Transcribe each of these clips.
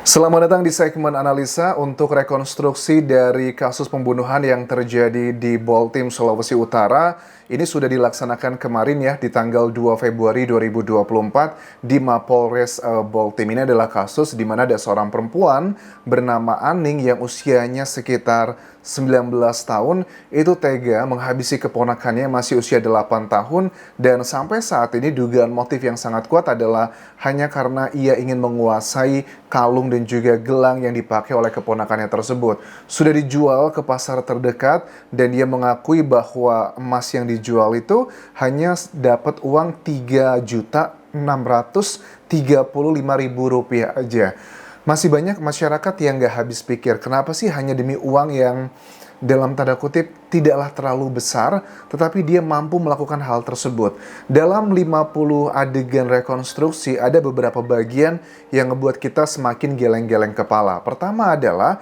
Selamat datang di segmen analisa untuk rekonstruksi dari kasus pembunuhan yang terjadi di Boltim, Sulawesi Utara. Ini sudah dilaksanakan kemarin ya, di tanggal 2 Februari 2024 di Mapolres Boltim. Ini adalah kasus di mana ada seorang perempuan bernama Aning yang usianya sekitar 19 tahun, itu tega menghabisi keponakannya masih usia 8 tahun, dan sampai saat ini dugaan motif yang sangat kuat adalah hanya karena ia ingin menguasai kalung dan juga gelang yang dipakai oleh keponakannya tersebut. Sudah dijual ke pasar terdekat dan dia mengakui bahwa emas yang dijual itu hanya dapat uang Rp3.635.000 aja. Masih banyak masyarakat yang gak habis pikir, kenapa sih hanya demi uang yang dalam tanda kutip tidaklah terlalu besar, tetapi dia mampu melakukan hal tersebut. Dalam 50 adegan rekonstruksi, ada beberapa bagian yang ngebuat kita semakin geleng-geleng kepala. Pertama adalah,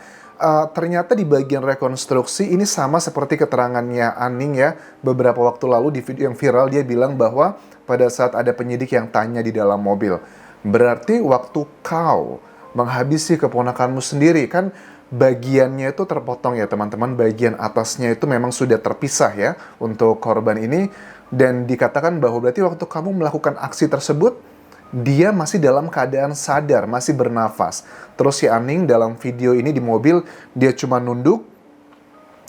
ternyata di bagian rekonstruksi ini sama seperti keterangannya Aning ya, beberapa waktu lalu di video yang viral dia bilang bahwa pada saat ada penyidik yang tanya di dalam mobil, berarti waktu kau menghabisi keponakanmu sendiri, kan bagiannya itu terpotong ya teman-teman, bagian atasnya itu memang sudah terpisah ya untuk korban ini, dan dikatakan bahwa berarti waktu kamu melakukan aksi tersebut dia masih dalam keadaan sadar, masih bernafas. Terus si Aning dalam video ini di mobil dia cuma nunduk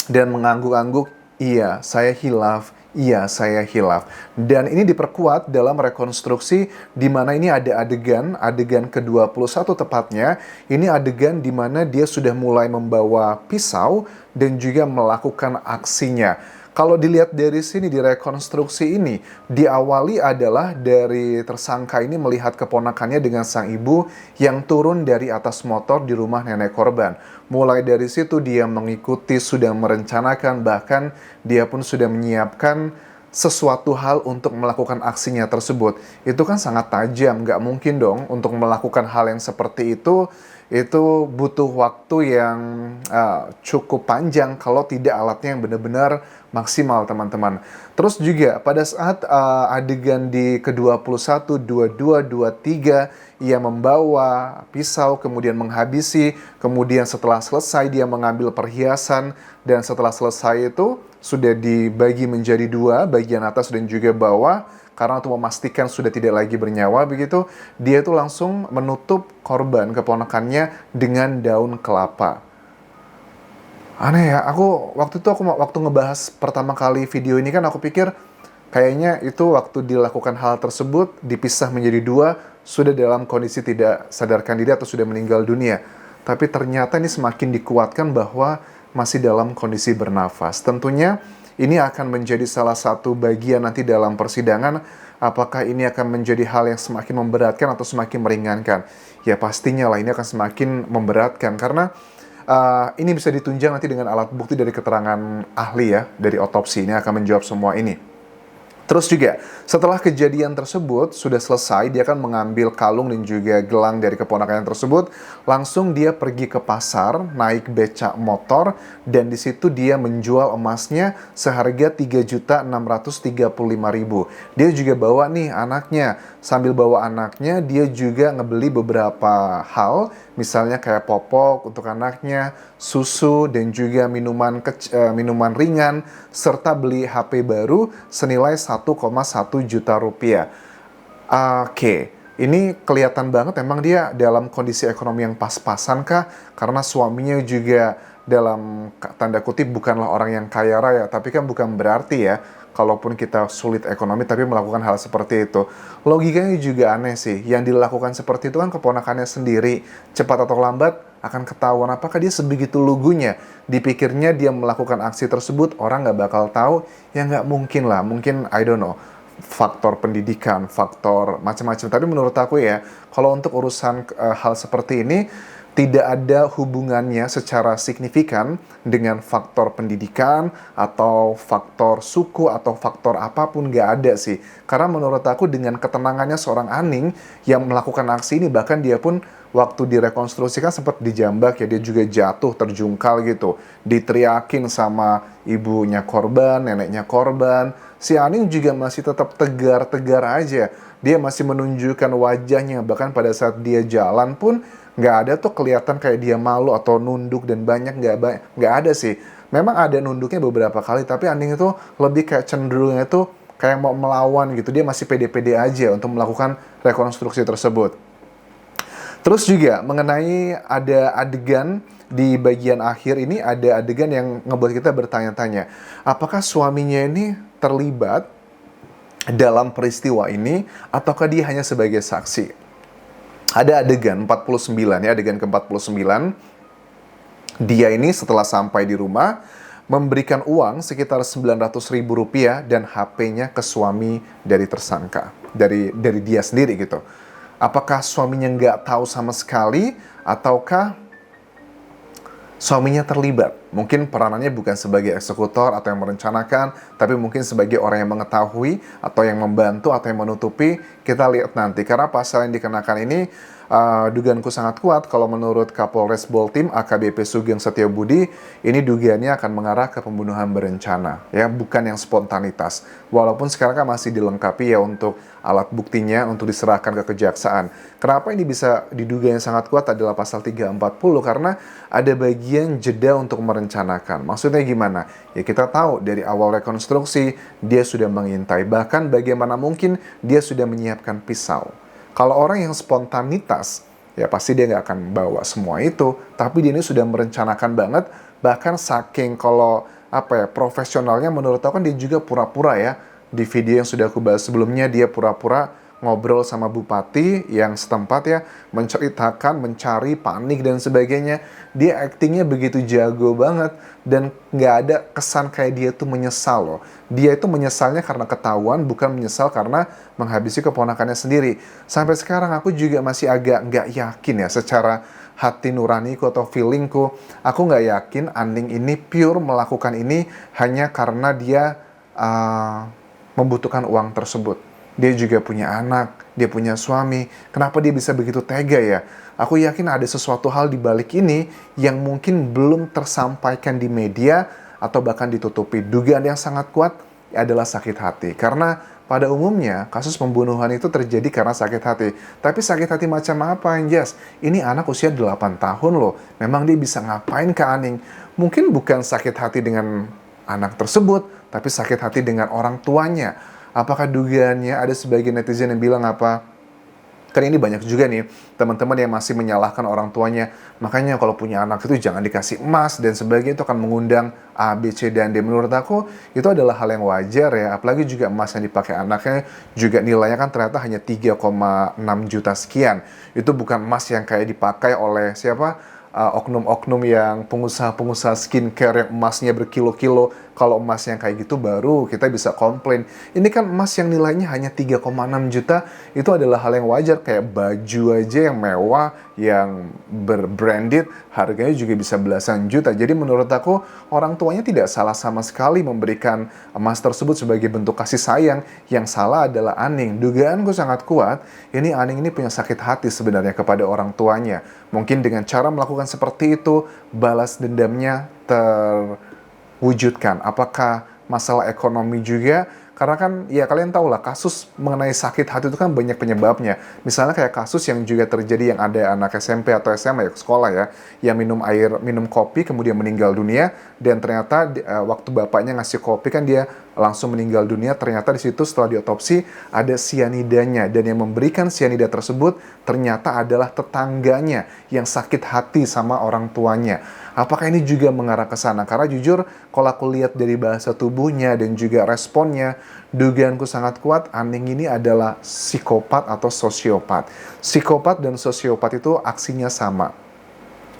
dan mengangguk-angguk, iya saya hilaf, iya saya hilaf. Dan ini diperkuat dalam rekonstruksi di mana ini ada adegan ke-21 tepatnya. Ini adegan di mana dia sudah mulai membawa pisau dan juga melakukan aksinya. Kalau dilihat dari sini di rekonstruksi ini, diawali adalah dari tersangka ini melihat keponakannya dengan sang ibu yang turun dari atas motor di rumah nenek korban. Mulai dari situ dia mengikuti, sudah merencanakan, bahkan dia pun sudah menyiapkan sesuatu hal untuk melakukan aksinya tersebut. Itu kan sangat tajam, nggak mungkin dong untuk melakukan hal yang seperti itu butuh waktu yang cukup panjang kalau tidak alatnya yang benar-benar maksimal teman-teman. Terus juga pada saat adegan di ke-21, 22, 23, ia membawa pisau kemudian menghabisi, kemudian setelah selesai dia mengambil perhiasan, dan setelah selesai itu sudah dibagi menjadi dua, bagian atas dan juga bawah. Karena untuk memastikan sudah tidak lagi bernyawa begitu, dia itu langsung menutup korban keponakannya dengan daun kelapa. Aneh ya, waktu ngebahas pertama kali video ini kan aku pikir kayaknya itu waktu dilakukan hal tersebut dipisah menjadi dua, sudah dalam kondisi tidak sadarkan diri atau sudah meninggal dunia. Tapi ternyata ini semakin dikuatkan bahwa masih dalam kondisi bernafas. Tentunya ini akan menjadi salah satu bagian nanti dalam persidangan, apakah ini akan menjadi hal yang semakin memberatkan atau semakin meringankan. Ya pastinya lah ini akan semakin memberatkan, karena ini bisa ditunjang nanti dengan alat bukti dari keterangan ahli ya, dari otopsi ini akan menjawab semua ini. Terus juga, setelah kejadian tersebut sudah selesai, dia akan mengambil kalung dan juga gelang dari keponakannya tersebut. Langsung dia pergi ke pasar, naik becak motor, dan di situ dia menjual emasnya seharga Rp3.635.000. Dia juga bawa nih anaknya. Sambil bawa anaknya, dia juga ngebeli beberapa hal, misalnya kayak popok untuk anaknya, susu, dan juga minuman ringan, serta beli HP baru senilai 1,1 juta rupiah. Oke, ini kelihatan banget emang dia dalam kondisi ekonomi yang pas-pasan kah? Karena suaminya juga dalam tanda kutip bukanlah orang yang kaya raya, tapi kan bukan berarti ya kalaupun kita sulit ekonomi tapi melakukan hal seperti itu. Logikanya juga aneh sih. Yang dilakukan seperti itu kan keponakannya sendiri. Cepat atau lambat akan ketahuan, apakah dia sebegitu lugunya. Dipikirnya dia melakukan aksi tersebut orang nggak bakal tahu. Ya nggak mungkin lah. Mungkin I don't know, faktor pendidikan, faktor macam-macam. Tapi menurut aku ya, kalau untuk urusan hal seperti ini tidak ada hubungannya secara signifikan dengan faktor pendidikan atau faktor suku atau faktor apapun, nggak ada sih. Karena menurut aku dengan ketenangannya seorang Aning yang melakukan aksi ini, bahkan dia pun waktu direkonstruksikan sempat dijambak ya, dia juga jatuh terjungkal gitu, diteriakin sama ibunya korban, neneknya korban. Si Aning juga masih tetap tegar-tegar aja, dia masih menunjukkan wajahnya, bahkan pada saat dia jalan pun Nggak ada tuh kelihatan kayak dia malu atau nunduk dan banyak, nggak ada sih. Memang ada nunduknya beberapa kali, tapi Anding itu lebih kayak cenderungnya itu kayak mau melawan gitu. Dia masih pede-pede aja untuk melakukan rekonstruksi tersebut. Terus juga mengenai ada adegan di bagian akhir ini, ada adegan yang ngebuat kita bertanya-tanya, apakah suaminya ini terlibat dalam peristiwa ini ataukah dia hanya sebagai saksi? Ada adegan 49 ya, adegan ke-49. Dia ini setelah sampai di rumah memberikan uang sekitar 900.000 rupiah dan HP-nya ke suami dari tersangka, dari dia sendiri gitu. Apakah suaminya nggak tahu sama sekali ataukah suaminya terlibat? Mungkin peranannya bukan sebagai eksekutor atau yang merencanakan, tapi mungkin sebagai orang yang mengetahui atau yang membantu atau yang menutupi. Kita lihat nanti, karena pasal yang dikenakan ini dugaanku sangat kuat kalau menurut Kapolres Boltim AKBP Sugeng Setiabudi, ini dugaannya akan mengarah ke pembunuhan berencana, ya, bukan yang spontanitas. Walaupun sekarang kan masih dilengkapi ya untuk alat buktinya untuk diserahkan ke kejaksaan. Kenapa ini bisa diduga yang sangat kuat adalah pasal 340, karena ada bagian jeda untuk merencanakan. Maksudnya gimana? Ya kita tahu dari awal rekonstruksi dia sudah mengintai, bahkan bagaimana mungkin dia sudah menyiapkan pisau. Kalau orang yang spontanitas, ya pasti dia nggak akan bawa semua itu, tapi dia ini sudah merencanakan banget, bahkan saking kalau profesionalnya menurut aku kan dia juga pura-pura ya. Di video yang sudah aku bahas sebelumnya, dia pura-pura ngobrol sama bupati yang setempat ya, menceritakan, mencari, panik dan sebagainya. Dia aktingnya begitu jago banget dan nggak ada kesan kayak dia tuh menyesal loh. Dia itu menyesalnya karena ketahuan, bukan menyesal karena menghabisi keponakannya sendiri. Sampai sekarang aku juga masih agak nggak yakin ya secara hati nuraniku atau feelingku. Aku nggak yakin Anding ini pure melakukan ini hanya karena dia membutuhkan uang tersebut. Dia juga punya anak, dia punya suami. Kenapa dia bisa begitu tega ya? Aku yakin ada sesuatu hal di balik ini yang mungkin belum tersampaikan di media atau bahkan ditutupi. Dugaan yang sangat kuat adalah sakit hati. Karena pada umumnya kasus pembunuhan itu terjadi karena sakit hati. Tapi sakit hati macam apa, Anjas? Ini anak usia 8 tahun loh. Memang dia bisa ngapain ke Aning? Mungkin bukan sakit hati dengan anak tersebut, tapi sakit hati dengan orang tuanya. Apakah dugaannya ada sebagian netizen yang bilang apa? Kan ini banyak juga nih teman-teman yang masih menyalahkan orang tuanya. Makanya kalau punya anak itu jangan dikasih emas dan sebagainya, itu akan mengundang A, B, C, dan D. Menurut aku itu adalah hal yang wajar ya. Apalagi juga emas yang dipakai anaknya juga nilainya kan ternyata hanya 3,6 juta sekian. Itu bukan emas yang kayak dipakai oleh siapa? Oknum-oknum yang pengusaha-pengusaha skincare yang emasnya berkilo-kilo. Kalau emas yang kayak gitu baru kita bisa komplain. Ini kan emas yang nilainya hanya 3,6 juta, itu adalah hal yang wajar. Kayak baju aja yang mewah, yang berbranded, harganya juga bisa belasan juta. Jadi menurut aku orang tuanya tidak salah sama sekali memberikan emas tersebut sebagai bentuk kasih sayang. Yang salah adalah Aning. Dugaanku sangat kuat, ini Aning ini punya sakit hati sebenarnya kepada orang tuanya. Mungkin dengan cara melakukan seperti itu, balas dendamnya terwujudkan. Apakah masalah ekonomi juga? Karena kan ya kalian tahu lah, kasus mengenai sakit hati itu kan banyak penyebabnya. Misalnya kayak kasus yang juga terjadi yang ada anak SMP atau SMA ya, sekolah ya, yang minum kopi kemudian meninggal dunia, dan ternyata waktu bapaknya ngasih kopi kan dia langsung meninggal dunia. Ternyata di situ setelah diotopsi ada sianidanya, dan yang memberikan sianida tersebut ternyata adalah tetangganya yang sakit hati sama orang tuanya. Apakah ini juga mengarah ke sana? Karena jujur kalau aku lihat dari bahasa tubuhnya dan juga responnya, dugaanku sangat kuat Aning ini adalah psikopat atau sosiopat. Psikopat dan sosiopat itu aksinya sama.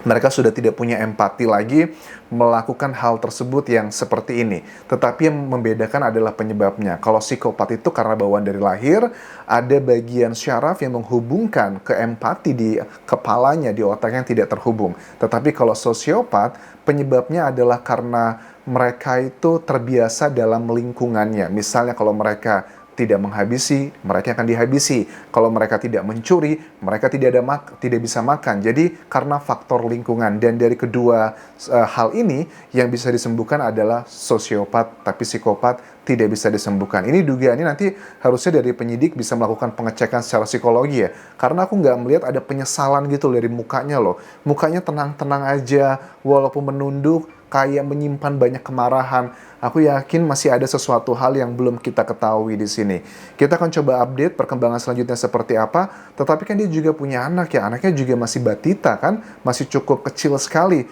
Mereka sudah tidak punya empati lagi melakukan hal tersebut yang seperti ini. Tetapi yang membedakan adalah penyebabnya. Kalau psikopat itu karena bawaan dari lahir, ada bagian syaraf yang menghubungkan ke empati di kepalanya, di otaknya yang tidak terhubung. Tetapi kalau sosiopat, penyebabnya adalah karena mereka itu terbiasa dalam lingkungannya. Misalnya kalau mereka tidak menghabisi, mereka akan dihabisi. Kalau mereka tidak mencuri, mereka tidak bisa makan. Jadi karena faktor lingkungan, dan dari kedua hal ini yang bisa disembuhkan adalah sosiopat, tapi psikopat tidak bisa disembuhkan. Ini dugaannya nanti harusnya dari penyidik bisa melakukan pengecekan secara psikologi ya. Karena aku nggak melihat ada penyesalan gitu dari mukanya loh. Mukanya tenang-tenang aja, walaupun menunduk, kayak menyimpan banyak kemarahan. Aku yakin masih ada sesuatu hal yang belum kita ketahui di sini. Kita akan coba update perkembangan selanjutnya seperti apa. Tetapi kan dia juga punya anak ya. Anaknya juga masih batita kan, masih cukup kecil sekali.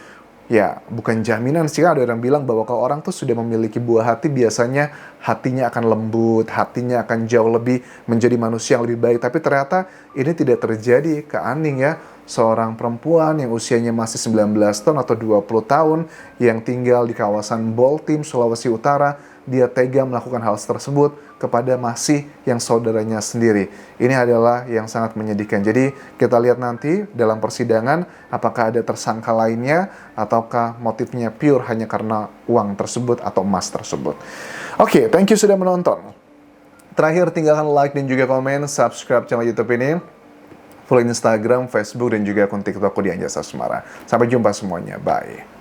Ya, bukan jaminan sih, ada orang bilang bahwa kalau orang tuh sudah memiliki buah hati, biasanya hatinya akan lembut, hatinya akan jauh lebih menjadi manusia yang lebih baik. Tapi ternyata ini tidak terjadi ke Aning ya. Seorang perempuan yang usianya masih 19 tahun atau 20 tahun yang tinggal di kawasan Boltim, Sulawesi Utara, dia tega melakukan hal tersebut kepada masih yang saudaranya sendiri. Ini adalah yang sangat menyedihkan. Jadi kita lihat nanti dalam persidangan apakah ada tersangka lainnya ataukah motifnya pure hanya karena uang tersebut atau emas tersebut. Oke, thank you sudah menonton. Terakhir tinggalkan like dan juga komen, subscribe channel YouTube ini. Follow Instagram, Facebook, dan juga akun TikTokku di Anjasa Semara. Sampai jumpa semuanya. Bye.